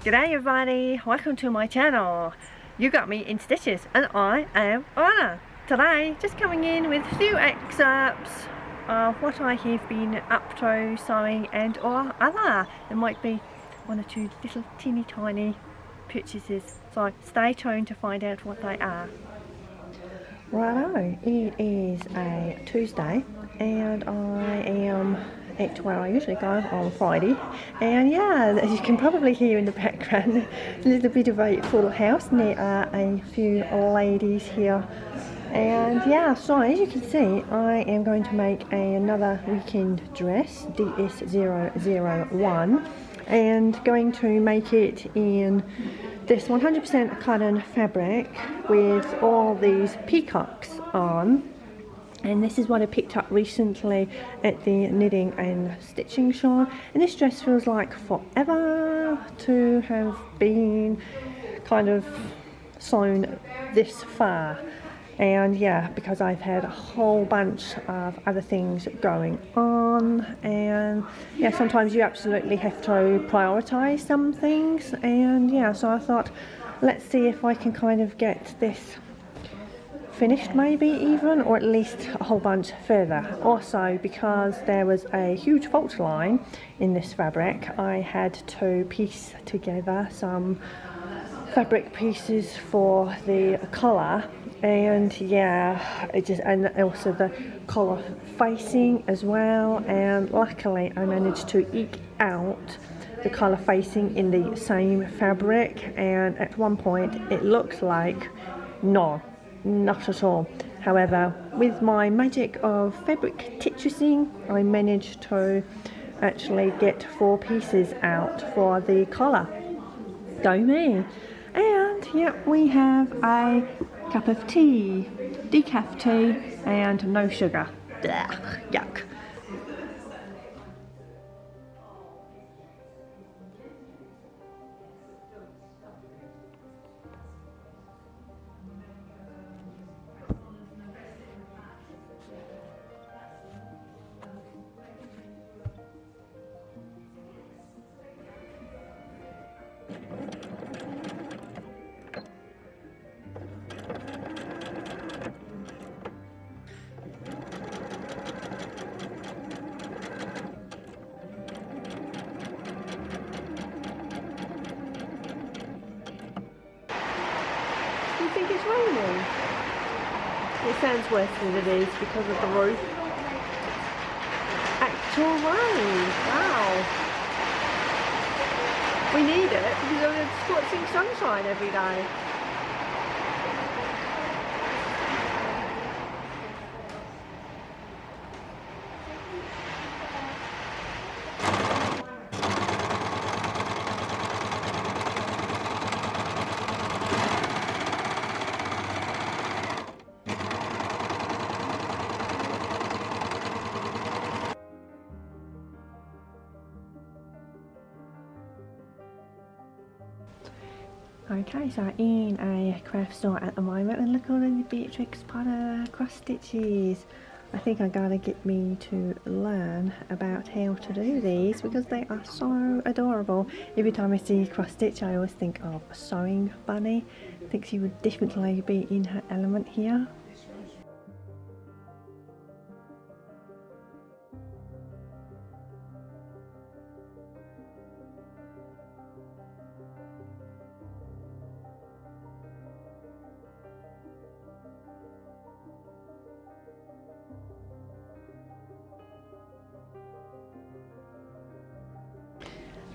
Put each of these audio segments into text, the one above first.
G'day everybody, welcome to my channel. You got me in stitches and I am Anna. Today just coming in with a few excerpts of what I have been up to sewing and or other. There might be one or two little teeny tiny purchases, so stay tuned to find out what they are. Righto, it is a Tuesday and I am at where I usually go on Friday, and yeah, as you can probably hear in the background, a little bit of a full house, and there are a few ladies here. And yeah, so as you can see, I am going to make another weekend dress, DS001, and going to make it in this 100% cotton fabric with all these peacocks on. And this is what I picked up recently at the knitting and stitching shop, and this dress feels like forever to have been kind of sewn this far. And yeah, because I've had a whole bunch of other things going on, and yeah, sometimes you absolutely have to prioritize some things. And yeah, so I thought, let's see if I can kind of get this finished, maybe even, or at least a whole bunch further. Also, because there was a huge fault line in this fabric, I had to piece together some fabric pieces for the collar, and yeah, it just, and also the collar facing as well, and luckily I managed to eke out the collar facing in the same fabric, and at one point it looked like not at all. However, with my magic of fabric Tetrising, I managed to actually get 4 pieces out for the collar. Go me! And yeah, we have a cup of tea, decaf tea, and no sugar. Ugh, yuck. You think it's raining? It sounds worse than it is because of the roof. Actual rain, wow. We need it because it's scorching sunshine every day. Okay, so in a craft store at the moment, and look at all the Beatrix Potter cross stitches. I think I'm gonna get me to learn about how to do these because they are so adorable. Every time I see cross stitch, I always think of a sewing bunny. I think she would definitely be in her element here.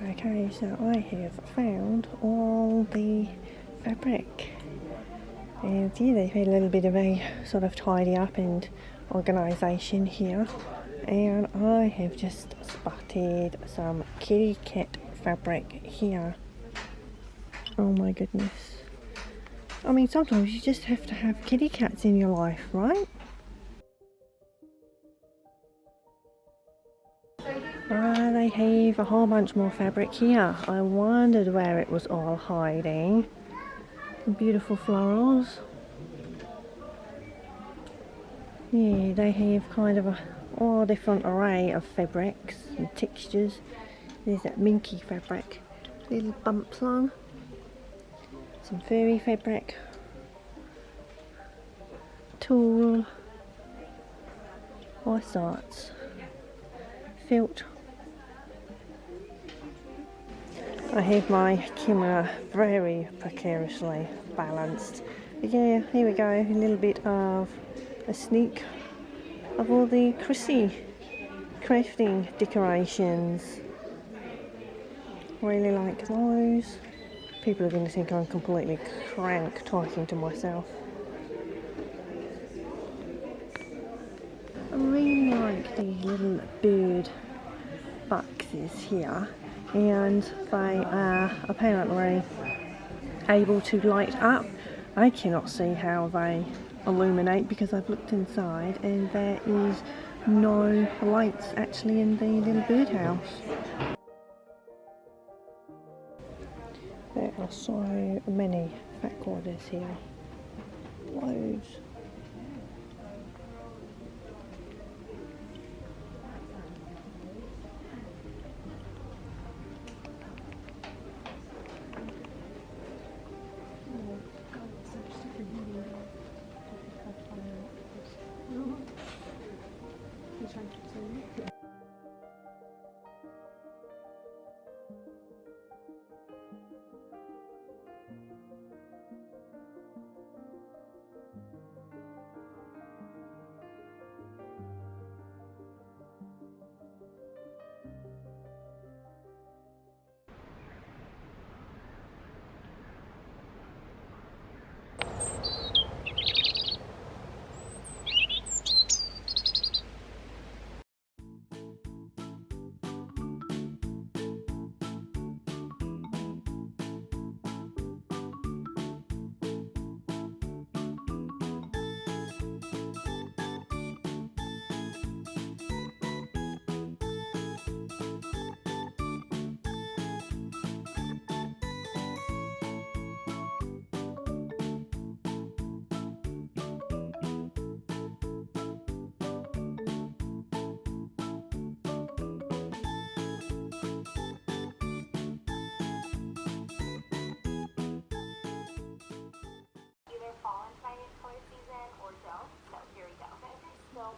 Okay, so I have found all the fabric, and yeah, they've had a little bit of a sort of tidy up and organisation here, and I have just spotted some kitty cat fabric here. Oh my goodness. I mean, sometimes you just have to have kitty cats in your life, right? They have a whole bunch more fabric here. I wondered where it was all hiding. Beautiful florals. Yeah, they have kind of a all different array of fabrics and textures. There's that minky fabric. little bumps on. Some furry fabric. Tulle. All sorts. Felt. I have my camera very precariously balanced. But yeah, here we go, a little bit of a sneak of all the Chrissy crafting decorations. Really like those. People are going to think I'm completely crank talking to myself. I really like the little bird boxes here, and they are apparently able to light up. I cannot see how they illuminate because I've looked inside and there is no lights actually in the little birdhouse. There are so many back orders here. Loads.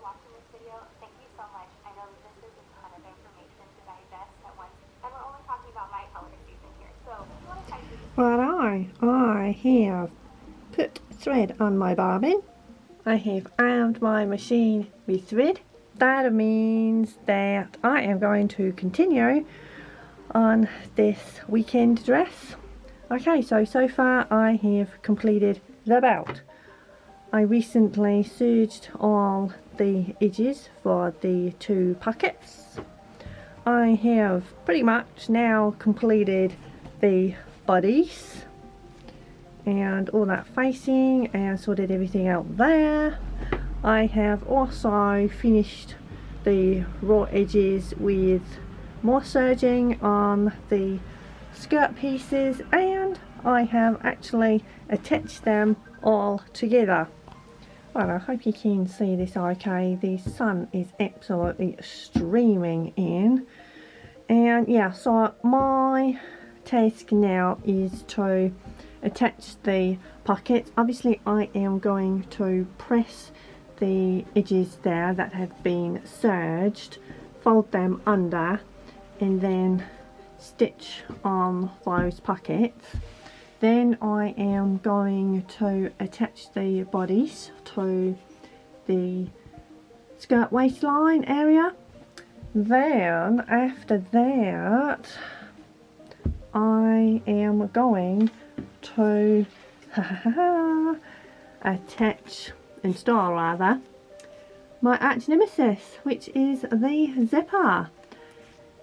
Watching this video, thank you so much. I know that this is a ton of information to digest at once, and we're only talking about my color season here. So if you want to try to do I have put thread on my bobbin. I have armed my machine with thread. That means that I am going to continue on this weekend dress. Okay, so far I have completed the belt. I recently serged all the edges for the 2 pockets. I have pretty much now completed the bodies and all that facing and sorted everything out there. I have also finished the raw edges with more serging on the skirt pieces, and I have actually attached them all together. Well, I hope you can see this okay. The sun is absolutely streaming in. And yeah, so my task now is to attach the pockets. Obviously I am going to press the edges there that have been serged, fold them under, and then stitch on those pockets. Then I am going to attach the bodies to the skirt waistline area. Then after that I am going to install my arch nemesis, which is the zipper.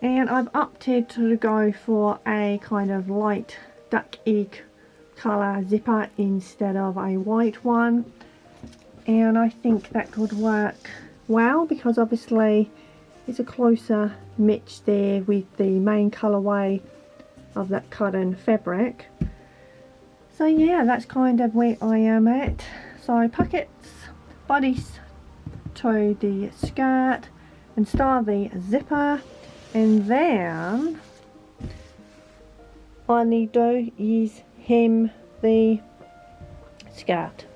And I've opted to go for a kind of light duck egg colour zipper instead of a white one, and I think that could work well because obviously it's a closer match there with the main colourway of that cotton fabric. So yeah, that's kind of where I am at. So pockets, bodies to the skirt, install the zipper, and then I need to do is hem the skirt.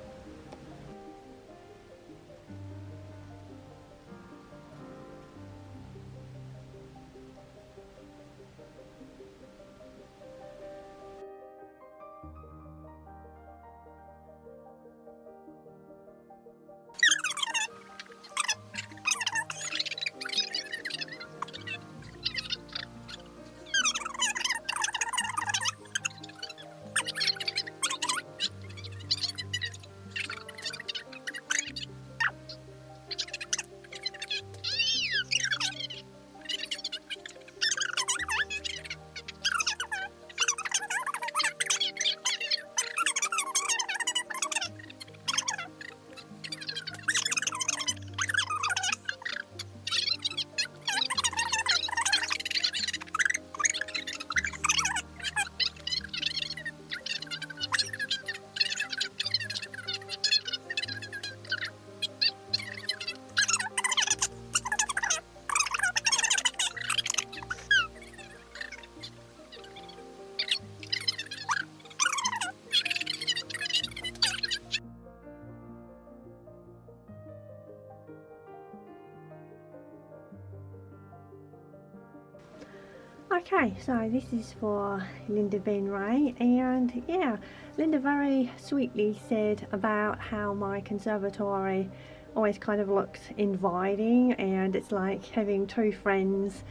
Okay, so this is for Linda Ben Ray, and yeah, Linda very sweetly said about how my conservatory always kind of looks inviting, and it's like having two friends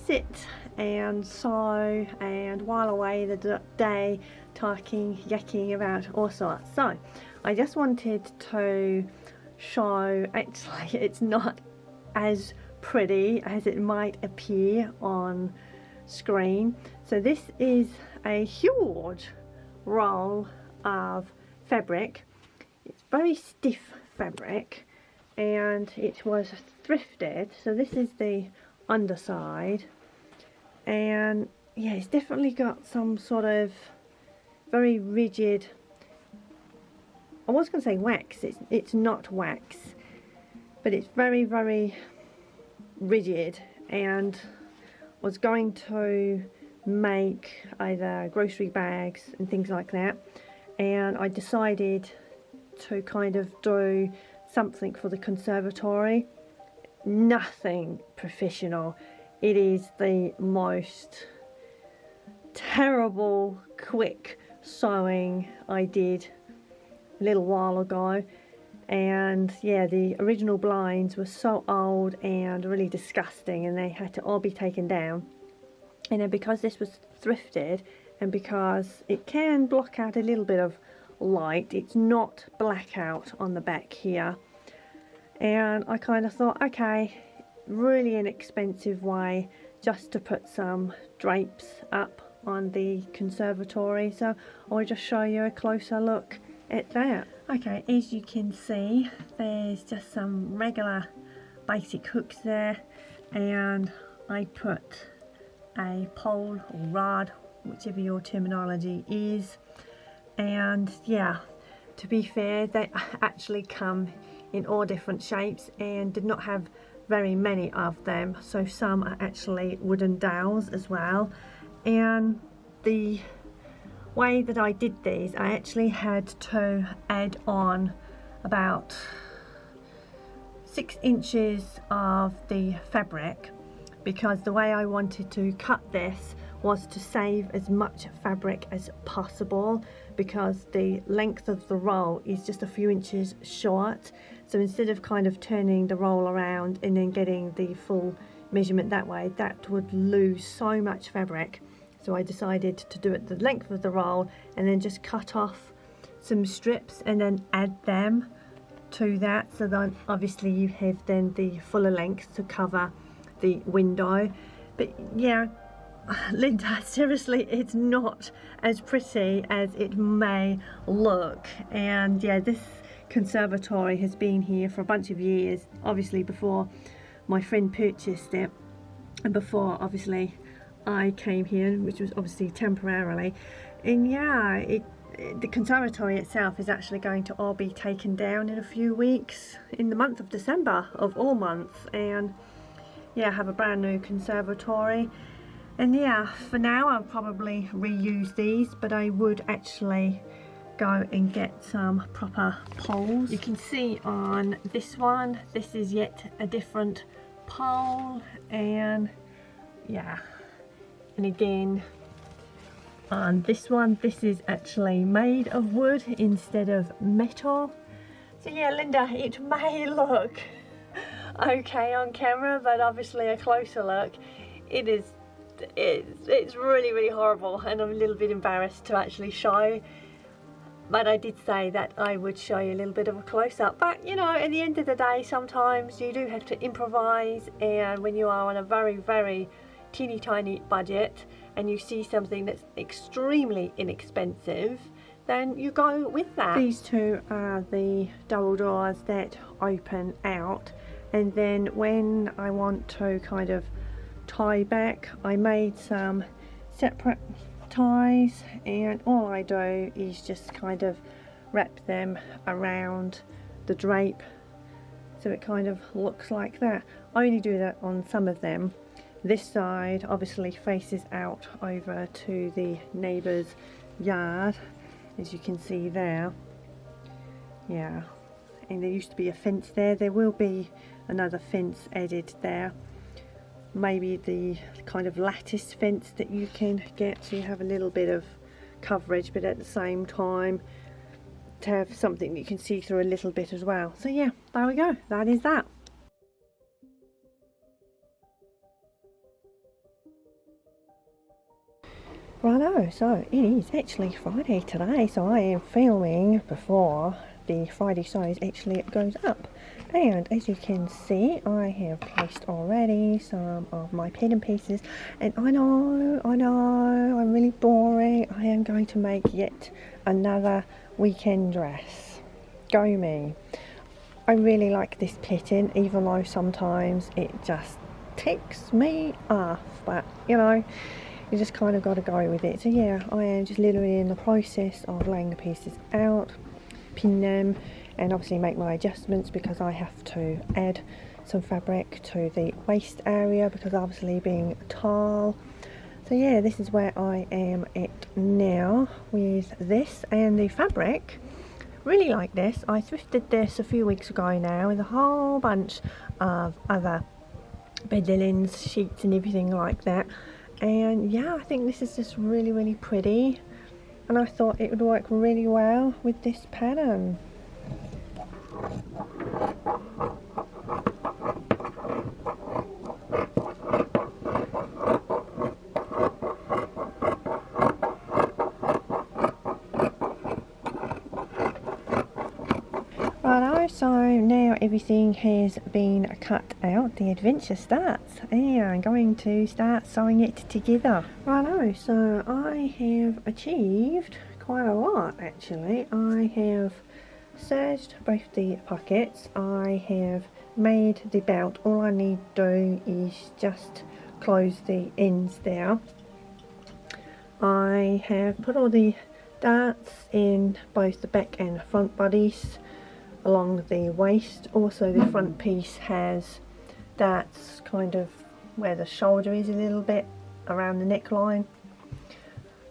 sit and sew and while away the day talking, yakking about all sorts. So I just wanted to show, actually it's not as pretty as it might appear on screen. So this is a huge roll of fabric. It's very stiff fabric and it was thrifted. So this is the underside, and yeah, it's definitely got some sort of very rigid, I was going to say wax, it's not wax, but it's very, very rigid, and was going to make either grocery bags and things like that, and I decided to kind of do something for the conservatory. Nothing professional. It is the most terrible quick sewing I did a little while ago, and yeah, the original blinds were so old and really disgusting, and they had to all be taken down. And then because this was thrifted, and because it can block out a little bit of light, it's not blackout on the back here, and I kind of thought, okay, really inexpensive way just to put some drapes up on the conservatory. So I'll just show you a closer look at that. Okay, as you can see, there's just some regular basic hooks there, and I put a pole or rod, whichever your terminology is, and yeah, to be fair, they actually come in all different shapes and did not have very many of them, so some are actually wooden dowels as well. And the way that I did these, I actually had to add on about 6 inches of the fabric, because the way I wanted to cut this was to save as much fabric as possible, because the length of the roll is just a few inches short. So instead of kind of turning the roll around and then getting the full measurement that way, that would lose so much fabric. So I decided to do it the length of the roll and then just cut off some strips and then add them to that, so then obviously you have then the fuller length to cover the window. But yeah, Linda, seriously, it's not as pretty as it may look. And yeah, this conservatory has been here for a bunch of years, obviously before my friend purchased it and before obviously I came here, which was obviously temporarily. And yeah, the conservatory itself is actually going to all be taken down in a few weeks, in the month of December of all months, and yeah, have a brand new conservatory. And yeah, for now I'll probably reuse these, but I would actually go and get some proper poles. You can see on this one, this is yet a different pole, and yeah, and again on this one, this is actually made of wood instead of metal. So yeah, Linda, it may look okay on camera, but obviously a closer look, it's really horrible, and I'm a little bit embarrassed to actually show. But I did say that I would show you a little bit of a close-up. But you know, at the end of the day, sometimes you do have to improvise, and when you are on a very teeny tiny budget and you see something that's extremely inexpensive, then you go with that. These two are the double doors that open out, and then when I want to kind of tie back, I made some separate ties, and all I do is just kind of wrap them around the drape so it kind of looks like that. I only do that on some of them. This side obviously faces out over to the neighbour's yard, as you can see there. Yeah, and there used to be a fence there. There will be another fence added there, maybe the kind of lattice fence that you can get, so you have a little bit of coverage, but at the same time to have something that you can see through a little bit as well. So yeah, there we go, that is that. Righto, so it is actually Friday today, so I am filming before the Friday size actually goes up. And as you can see, I have placed already some of my pattern pieces, and I know, I'm really boring. I am going to make yet another weekend dress. Go me. I really like this pattern, even though sometimes it just ticks me off, but you know, you just kind of got to go with it. So yeah, I am just literally in the process of laying the pieces out, pin them, and obviously make my adjustments because I have to add some fabric to the waist area because obviously being tall. So yeah, this is where I am at now with this, and the fabric, really like this. I thrifted this a few weeks ago now with a whole bunch of other bed linens, sheets and everything like that, and yeah, I think this is just really pretty, and I thought it would work really well with this pattern. Righto, so now everything has been cut out, the adventure starts, and I'm going to start sewing it together. Righto, so I have achieved quite a lot actually. I have serged both the pockets, I have made the belt. All I need to do is just close the ends there. I have put all the darts in both the back and front bodies along the waist. Also the front piece has darts kind of where the shoulder is a little bit around the neckline.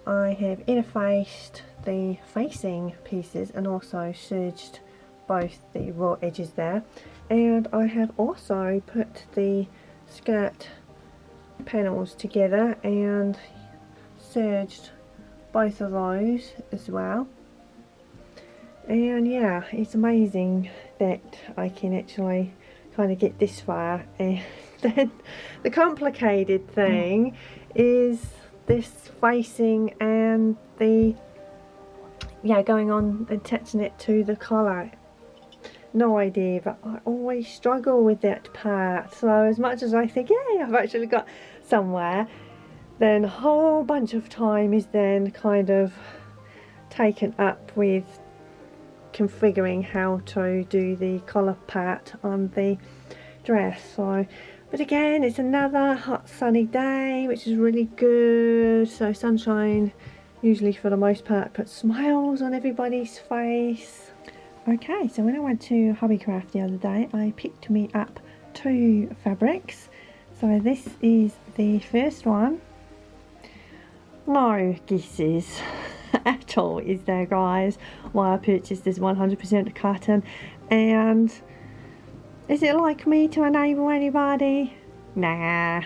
I have interfaced the facing pieces and also serged both the raw edges there, and I have also put the skirt panels together and serged both of those as well. And yeah, it's amazing that I can actually kind of get this far, and then the complicated thing is this facing and the going on attaching it to the collar. No idea, but I always struggle with that part. So as much as I think, yeah, I've actually got somewhere, then a whole bunch of time is then kind of taken up with configuring how to do the collar part on the dress. So, but again, it's another hot sunny day, which is really good. So sunshine usually for the most part puts smiles on everybody's face. Okay, so when I went to Hobbycraft the other day, I picked me up 2 fabrics. So this is the first one, no guesses at all, is there, guys, why I purchased this 100% cotton. And is it like me to enable anybody? Nah.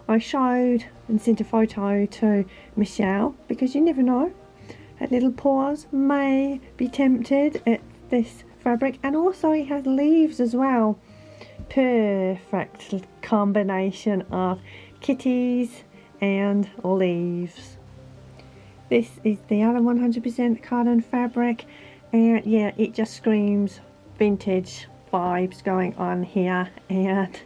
I showed and sent a photo to Michelle because you never know, her little paws may be tempted at this fabric. And also it has leaves as well. Perfect combination of kitties and leaves. This is the other 100% cotton fabric, and yeah, it just screams vintage vibes going on here, and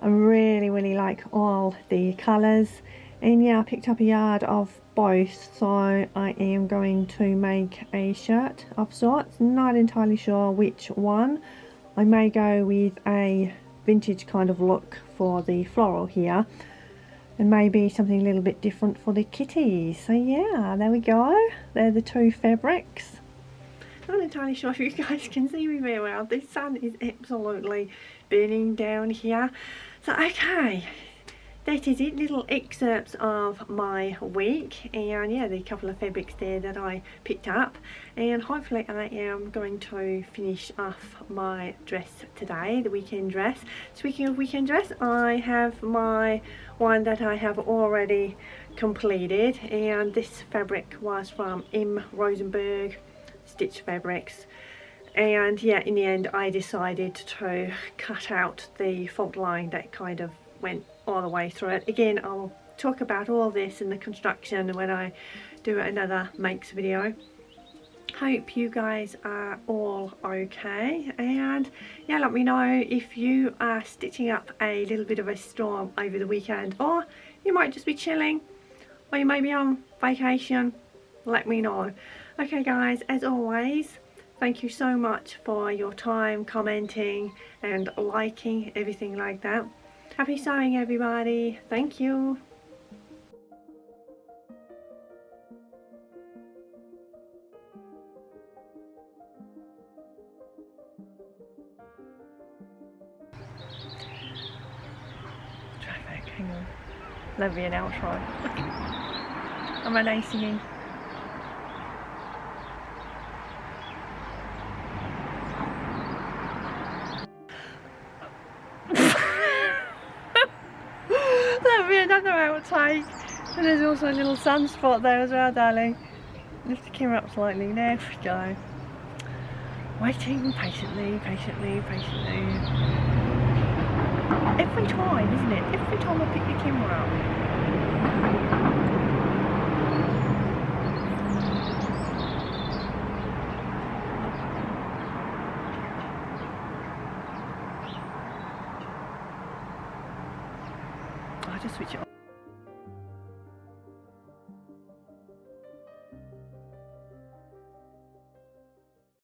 I really like all the colours. And yeah, I picked up a yard of both, so I am going to make a shirt of sorts. Not entirely sure which one. I may go with a vintage kind of look for the floral here, and maybe something a little bit different for the kitties. So yeah, there we go. They're the two fabrics. Not entirely sure if you guys can see me very well. The sun is absolutely burning down here. So okay, that is it. Little excerpts of my week, and yeah, the couple of fabrics there that I picked up, and hopefully I am going to finish off my dress today, the weekend dress. Speaking of weekend dress, I have my one that I have already completed, and this fabric was from M. Rosenberg Stitch Fabrics. And yeah, in the end I decided to cut out the fault line that kind of went all the way through it. Again, I'll talk about all this in the construction when I do another makes video. Hope you guys are all okay, and yeah, let me know if you are stitching up a little bit of a storm over the weekend, or you might just be chilling, or you may be on vacation. Let me know. Okay guys, as always, thank you so much for your time, commenting and liking, everything like that. Happy sewing everybody. Thank you. Traffic, hang on. That'll be an outro. Am I nice singing? That'll be another outtake. And there's also a little sunspot there as well, darling. Lift the camera up slightly. There we go. Waiting patiently. Every time, isn't it? Every time I pick the camera up. I'll just switch it on.